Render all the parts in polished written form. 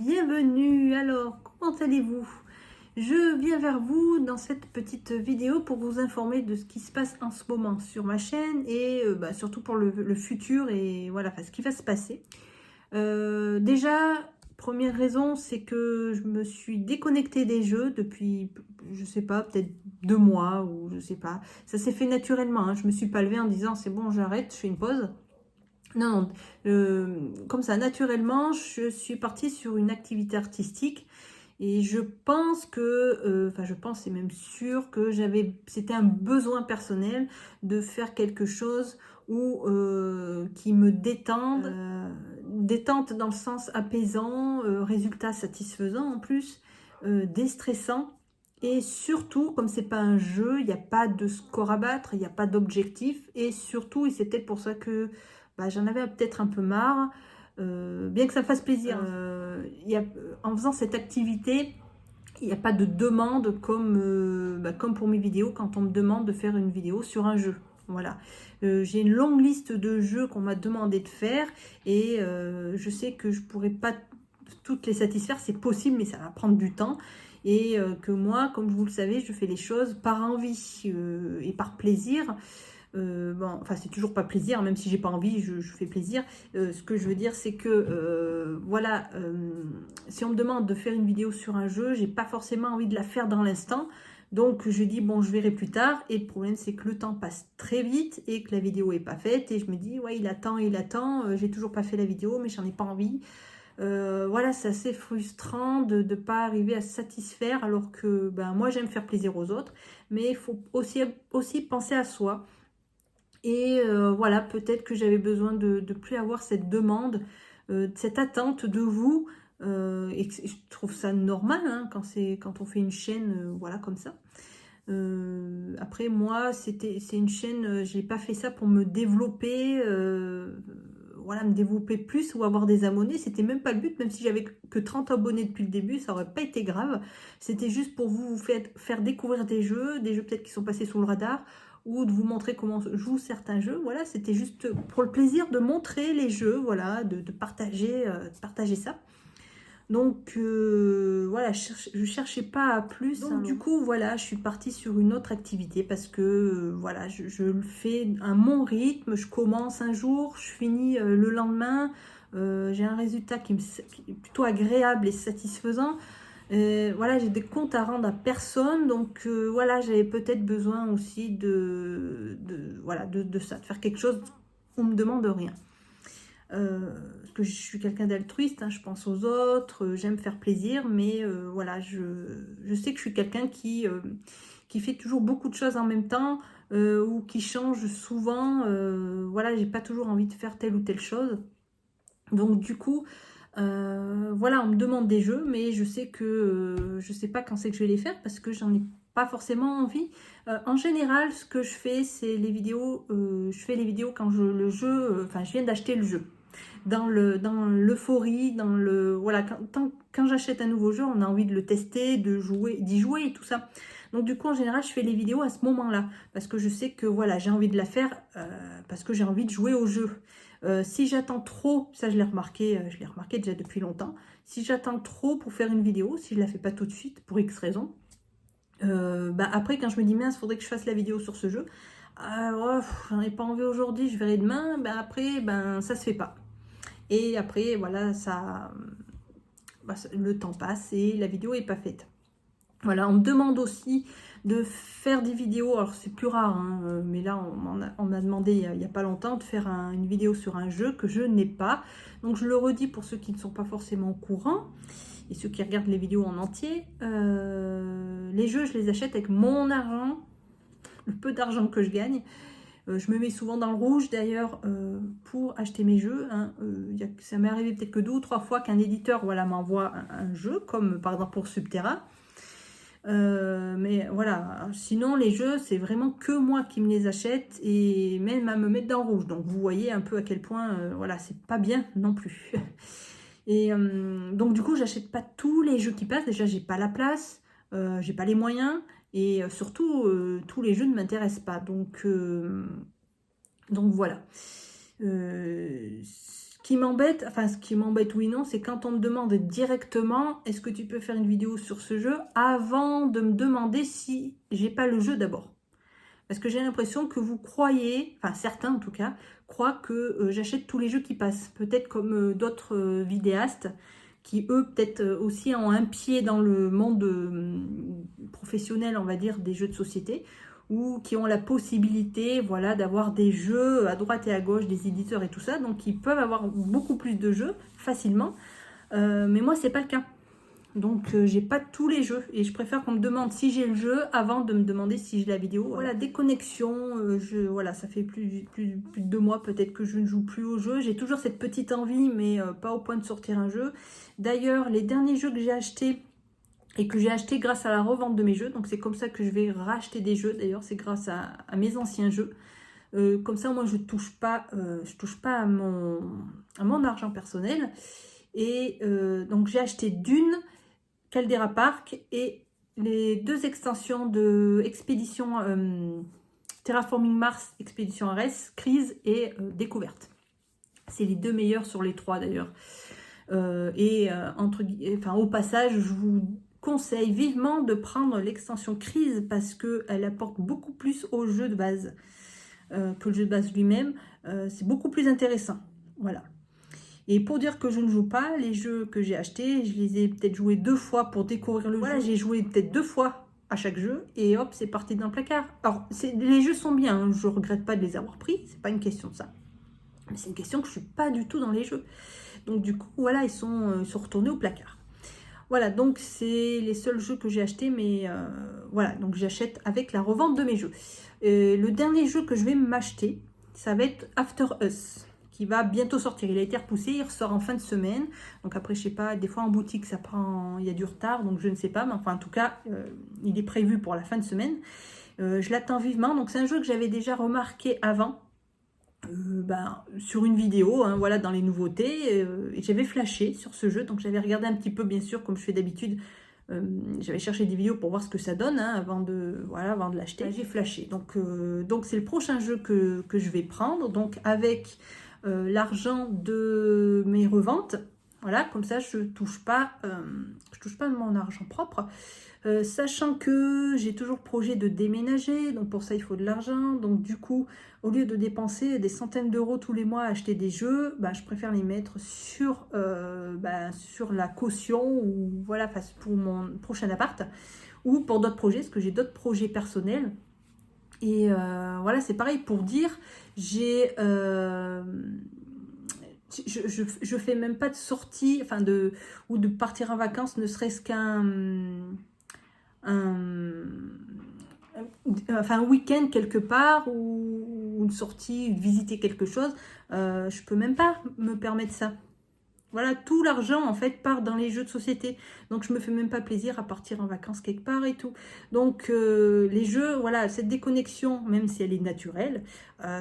Bienvenue, alors comment allez-vous? Je viens vers vous dans cette petite vidéo pour vous informer de ce qui se passe en ce moment sur ma chaîne et surtout pour le futur et voilà, enfin, ce qui va se passer. Déjà, première raison, c'est que je me suis déconnectée des jeux depuis, je sais pas, peut-être 2 mois ou je sais pas. Ça s'est fait naturellement, hein. Je me suis pas levée en disant c'est bon, j'arrête, je fais une pause. Non, non, comme ça, naturellement, je suis partie sur une activité artistique et je pense que, enfin je pense, c'est même sûr que c'était un besoin personnel de faire quelque chose qui me détende, détente dans le sens apaisant, résultat satisfaisant en plus, déstressant. Et surtout, comme c'est pas un jeu, il n'y a pas de score à battre, il n'y a pas d'objectif. Et surtout, et c'est peut-être pour ça que j'en avais peut-être un peu marre, bien que ça me fasse plaisir. En faisant cette activité, il n'y a pas de demande comme pour mes vidéos, quand on me demande de faire une vidéo sur un jeu. Voilà. J'ai une longue liste de jeux qu'on m'a demandé de faire et je sais que je ne pourrai pas toutes les satisfaire, c'est possible, mais ça va prendre du temps. Et que moi, comme vous le savez, je fais les choses par envie et par plaisir. Bon, enfin, c'est toujours pas plaisir, même si j'ai pas envie, je fais plaisir. Ce que je veux dire, c'est que voilà, si on me demande de faire une vidéo sur un jeu, j'ai pas forcément envie de la faire dans l'instant. Donc je dis bon, je verrai plus tard. Et le problème, c'est que le temps passe très vite et que la vidéo est pas faite. Et je me dis ouais, il attend, j'ai toujours pas fait la vidéo, mais j'en ai pas envie. Voilà, c'est assez frustrant de ne pas arriver à se satisfaire alors que moi j'aime faire plaisir aux autres, mais il faut aussi penser à soi. Et voilà, peut-être que j'avais besoin de ne plus avoir cette demande, cette attente de vous. Et je trouve ça normal hein, quand on fait une chaîne voilà, comme ça. Après, moi, c'est une chaîne, je n'ai pas fait ça pour me développer, voilà, me développer plus ou avoir des abonnés. C'était même pas le but, même si j'avais que 30 abonnés depuis le début, ça aurait pas été grave. C'était juste pour vous faire découvrir des jeux peut-être qui sont passés sous le radar, ou de vous montrer comment jouent certains jeux. Voilà, c'était juste pour le plaisir de montrer les jeux, voilà, de partager ça. Donc voilà, je cherchais pas à plus. Donc du coup, voilà, je suis partie sur une autre activité parce que voilà, je le fais à mon rythme. Je commence un jour, je finis le lendemain. J'ai un résultat qui est plutôt agréable et satisfaisant. Voilà, j'ai des comptes à rendre à personne, donc voilà, j'avais peut-être besoin aussi voilà, de ça, de faire quelque chose où on me demande rien. Parce que je suis quelqu'un d'altruiste, hein, je pense aux autres, j'aime faire plaisir, mais voilà, je sais que je suis quelqu'un qui fait toujours beaucoup de choses en même temps, ou qui change souvent, voilà, j'ai pas toujours envie de faire telle ou telle chose. Donc du coup, voilà, on me demande des jeux, mais je sais que je sais pas quand c'est que je vais les faire parce que j'en ai pas forcément envie. En général, ce que je fais, c'est les vidéos, je fais les vidéos quand le jeu, enfin, je viens d'acheter le jeu. Dans l'euphorie, voilà, quand j'achète un nouveau jeu, on a envie de le tester, d'y jouer et tout ça. Donc du coup, en général, je fais les vidéos à ce moment-là, parce que je sais que voilà, j'ai envie de la faire, parce que j'ai envie de jouer au jeu. Si j'attends trop, ça je l'ai remarqué déjà depuis longtemps, si j'attends trop pour faire une vidéo, si je la fais pas tout de suite, pour X raisons, après quand je me dis mince, faudrait que je fasse la vidéo sur ce jeu, ouais, j'en ai pas envie aujourd'hui, je verrai demain, après, ça se fait pas. Et après, voilà, le temps passe et la vidéo est pas faite. Voilà, on me demande aussi de faire des vidéos, alors c'est plus rare, hein, mais là on m'a demandé il n'y a pas longtemps de faire une vidéo sur un jeu que je n'ai pas. Donc je le redis pour ceux qui ne sont pas forcément au courant et ceux qui regardent les vidéos en entier. Les jeux, je les achète avec mon argent, le peu d'argent que je gagne. Je me mets souvent dans le rouge d'ailleurs pour acheter mes jeux. Hein. Ça m'est arrivé peut-être que 2 ou 3 fois qu'un éditeur voilà, m'envoie un jeu, comme par exemple pour Subterra. Mais voilà, sinon les jeux, c'est vraiment que moi qui me les achète et même à me mettre dans le rouge. Donc vous voyez un peu à quel point, voilà, c'est pas bien non plus. Et donc du coup, j'achète pas tous les jeux qui passent. Déjà, j'ai pas la place, j'ai pas les moyens et surtout, tous les jeux ne m'intéressent pas. Donc voilà. Ce qui m'embête, enfin ce qui m'embête oui non, c'est quand on me demande directement est-ce que tu peux faire une vidéo sur ce jeu avant de me demander si j'ai pas le jeu d'abord. Parce que j'ai l'impression que vous croyez, enfin certains en tout cas, croient que j'achète tous les jeux qui passent. Peut-être comme d'autres vidéastes qui eux peut-être aussi ont un pied dans le monde professionnel, on va dire, des jeux de société, ou qui ont la possibilité, voilà, d'avoir des jeux à droite et à gauche, des éditeurs et tout ça, donc ils peuvent avoir beaucoup plus de jeux facilement. Mais moi, c'est pas le cas. Donc, j'ai pas tous les jeux et je préfère qu'on me demande si j'ai le jeu avant de me demander si j'ai la vidéo. Voilà, déconnexion. Voilà, ça fait plus de 2 mois peut-être que je ne joue plus au jeu. J'ai toujours cette petite envie, mais pas au point de sortir un jeu. D'ailleurs, les derniers jeux que j'ai achetés et que j'ai acheté grâce à la revente de mes jeux, donc c'est comme ça que je vais racheter des jeux. D'ailleurs, c'est grâce à mes anciens jeux. Comme ça, moi, je touche pas à mon argent personnel. Et donc, j'ai acheté Dune, Caldera Park et les 2 extensions de Expédition Terraforming Mars, Expédition Ares, Crise et Découverte. C'est les 2 meilleurs sur les 3 d'ailleurs. Au passage, je vous conseille vivement de prendre l'extension Crise parce qu'elle apporte beaucoup plus au jeu de base que le jeu de base lui-même. C'est beaucoup plus intéressant. Voilà. Et pour dire que je ne joue pas, les jeux que j'ai achetés, je les ai peut-être joués 2 fois pour découvrir le jeu. Voilà, j'ai joué peut-être 2 fois à chaque jeu et hop, c'est parti dans le placard. Alors, les jeux sont bien, hein, je ne regrette pas de les avoir pris, c'est pas une question de ça. Mais c'est une question que je ne suis pas du tout dans les jeux. Donc du coup, voilà, ils sont retournés au placard. Voilà, donc c'est les seuls jeux que j'ai achetés, mais voilà, donc j'achète avec la revente de mes jeux. Le dernier jeu que je vais m'acheter, ça va être After Us, qui va bientôt sortir. Il a été repoussé, il ressort en fin de semaine. Donc après, je sais pas, des fois en boutique, ça prend, il y a du retard, donc je ne sais pas. Mais enfin, en tout cas, il est prévu pour la fin de semaine. Je l'attends vivement. Donc c'est un jeu que j'avais déjà remarqué avant. Sur une vidéo, hein, voilà, dans les nouveautés, et j'avais flashé sur ce jeu, donc j'avais regardé un petit peu, bien sûr, comme je fais d'habitude, j'avais cherché des vidéos pour voir ce que ça donne, hein, avant de l'acheter. J'ai flashé, donc c'est le prochain jeu que je vais prendre, donc avec l'argent de mes reventes, voilà, comme ça je touche pas de mon argent propre. Sachant que j'ai toujours projet de déménager, donc pour ça il faut de l'argent, donc du coup au lieu de dépenser des centaines d'euros tous les mois à acheter des jeux, je préfère les mettre sur la caution ou voilà, pour mon prochain appart ou pour d'autres projets, parce que j'ai d'autres projets personnels. Et voilà, c'est pareil pour dire, je fais même pas de sortie, ou de partir en vacances, ne serait-ce un week-end quelque part ou une sortie, visiter quelque chose, je peux même pas me permettre ça. Voilà, tout l'argent en fait part dans les jeux de société, donc je me fais même pas plaisir à partir en vacances quelque part et tout. Donc les jeux, voilà, cette déconnexion, même si elle est naturelle,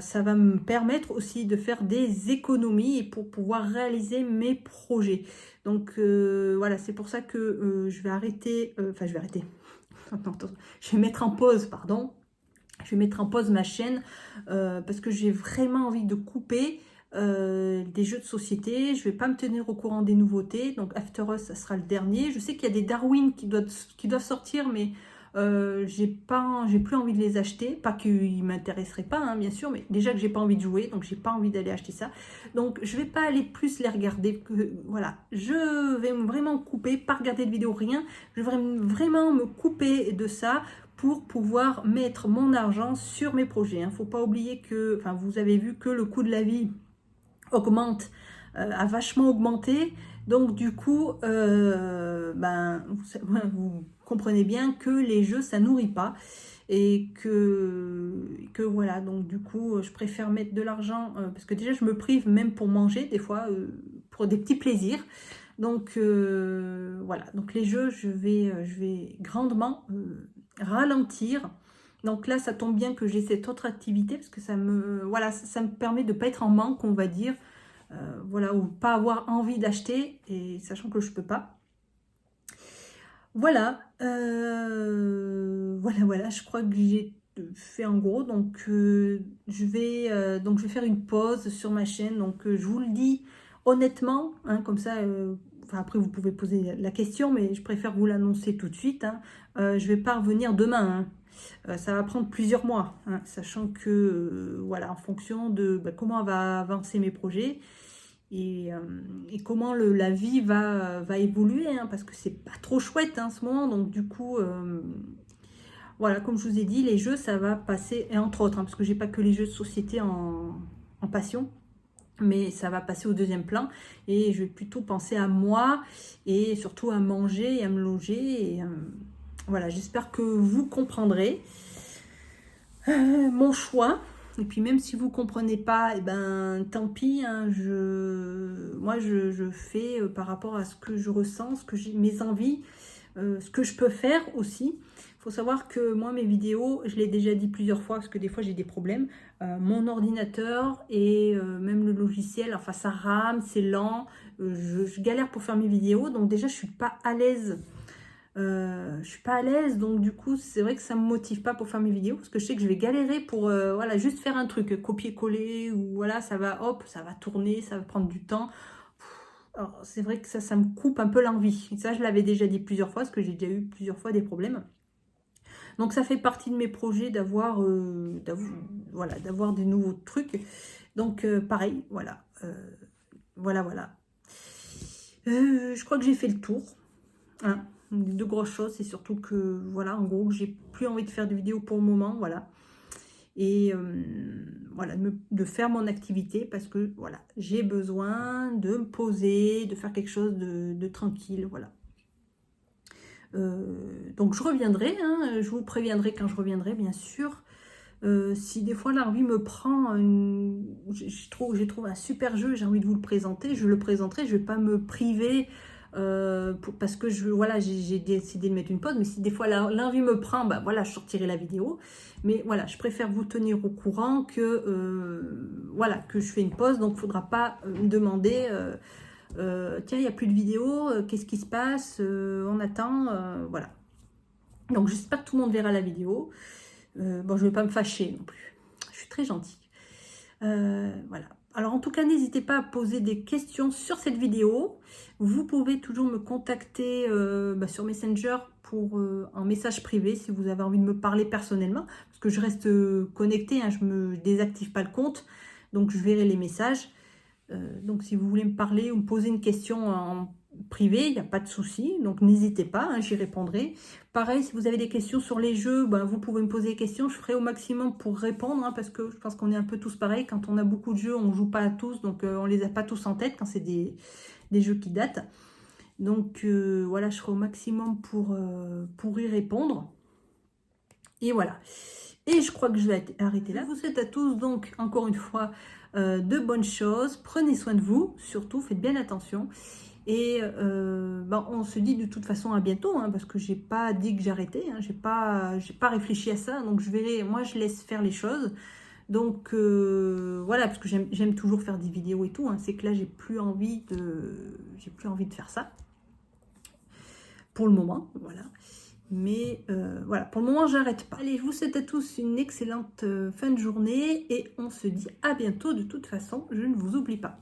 ça va me permettre aussi de faire des économies pour pouvoir réaliser mes projets. Donc voilà, c'est pour ça que je vais arrêter, je vais mettre en pause, pardon. Je vais mettre en pause ma chaîne parce que j'ai vraiment envie de couper des jeux de société. Je vais pas me tenir au courant des nouveautés. Donc After Us, ça sera le dernier. Je sais qu'il y a des Darwin qui doivent sortir, mais j'ai plus envie de les acheter. Pas qu'ils m'intéresseraient pas, hein, bien sûr, mais déjà que j'ai pas envie de jouer, donc j'ai pas envie d'aller acheter ça. Donc je vais pas aller plus les regarder. Voilà, je vais vraiment couper, pas regarder de vidéo, rien. Je vais vraiment me couper de ça pour pouvoir mettre mon argent sur mes projets. Faut pas oublier que, vous avez vu que le coût de la vie augmente, a vachement augmenté. Donc du coup, vous comprenez bien que les jeux, ça nourrit pas. Et que voilà, donc du coup, je préfère mettre de l'argent, parce que déjà, je me prive même pour manger, des fois, pour des petits plaisirs. Donc voilà, donc les jeux, je vais grandement ralentir. Donc là, ça tombe bien que j'ai cette autre activité parce que ça me permet de ne pas être en manque, on va dire, voilà, ou pas avoir envie d'acheter, et sachant que je peux pas. Voilà, voilà, je crois que j'ai fait en gros. Donc je vais faire une pause sur ma chaîne. Donc je vous le dis honnêtement, hein, comme ça, enfin, après vous pouvez poser la question, mais je préfère vous l'annoncer tout de suite, hein, je ne vais pas revenir demain, hein. Ça va prendre plusieurs mois, hein, sachant que, voilà, en fonction de comment va avancer mes projets et comment la vie va évoluer, hein, parce que c'est pas trop chouette, hein, en ce moment, donc du coup, voilà, comme je vous ai dit, les jeux, ça va passer, et entre autres, hein, parce que j'ai pas que les jeux de société en passion, mais ça va passer au deuxième plan et je vais plutôt penser à moi et surtout à manger et à me loger. Et, voilà, j'espère que vous comprendrez mon choix. Et puis même si vous ne comprenez pas, et ben tant pis, hein, moi je fais par rapport à ce que je ressens, ce que j'ai, mes envies, ce que je peux faire aussi. Il faut savoir que moi, mes vidéos, je l'ai déjà dit plusieurs fois, parce que des fois j'ai des problèmes. Mon ordinateur et même le logiciel, enfin ça rame, c'est lent. Je galère pour faire mes vidéos, donc déjà je suis pas à l'aise. Donc du coup c'est vrai que ça me motive pas pour faire mes vidéos, parce que je sais que je vais galérer pour voilà, juste faire un truc, copier-coller, ou voilà, ça va, hop, ça va tourner, ça va prendre du temps. Alors c'est vrai que ça me coupe un peu l'envie. Ça, je l'avais déjà dit plusieurs fois, parce que j'ai déjà eu plusieurs fois des problèmes. Donc ça fait partie de mes projets d'avoir voilà, d'avoir des nouveaux trucs. Donc pareil, voilà. Voilà. Je crois que j'ai fait le tour. Hein. De grosses choses, c'est surtout que, voilà, en gros, que j'ai plus envie de faire de vidéos pour le moment, voilà. Et voilà, de faire mon activité, parce que, voilà, j'ai besoin de me poser, de faire quelque chose de tranquille, voilà. Donc je reviendrai, hein, je vous préviendrai quand je reviendrai, bien sûr. Si des fois l'envie me prend, j'ai trouvé un super jeu, j'ai envie de vous le présenter, je le présenterai, je ne vais pas me priver parce que voilà, j'ai décidé de mettre une pause, mais si des fois l'envie me prend, bah, voilà, je sortirai la vidéo. Mais voilà, je préfère vous tenir au courant que, voilà, que je fais une pause, donc il ne faudra pas me demander... tiens, il n'y a plus de vidéo, qu'est-ce qui se passe, on attend, voilà. Donc j'espère que tout le monde verra la vidéo. Bon, je ne vais pas me fâcher non plus, je suis très gentille. Voilà. Alors en tout cas, n'hésitez pas à poser des questions sur cette vidéo. Vous pouvez toujours me contacter sur Messenger pour un message privé si vous avez envie de me parler personnellement, parce que je reste connectée, hein, je ne me désactive pas le compte, donc je verrai les messages. Donc si vous voulez me parler ou me poser une question en privé, il n'y a pas de souci, donc n'hésitez pas, hein, j'y répondrai. Pareil, si vous avez des questions sur les jeux, ben, vous pouvez me poser des questions, je ferai au maximum pour répondre, hein, parce que je pense qu'on est un peu tous pareils, quand on a beaucoup de jeux, on ne joue pas à tous, donc on ne les a pas tous en tête quand c'est des jeux qui datent. Donc voilà, je ferai au maximum pour y répondre. Et voilà. Et je crois que je vais arrêter là. Je vous souhaite à tous donc, encore une fois, de bonnes choses. Prenez soin de vous, surtout, faites bien attention. Et on se dit de toute façon à bientôt, hein, parce que j'ai pas dit que j'arrêtais, hein, j'ai pas réfléchi à ça, donc je verrai, moi je laisse faire les choses. Donc voilà, parce que j'aime toujours faire des vidéos et tout, hein, c'est que là j'ai plus envie de faire ça. Pour le moment, voilà. Mais voilà, pour le moment, j'arrête pas. Allez, je vous souhaite à tous une excellente fin de journée et on se dit à bientôt. De toute façon, je ne vous oublie pas.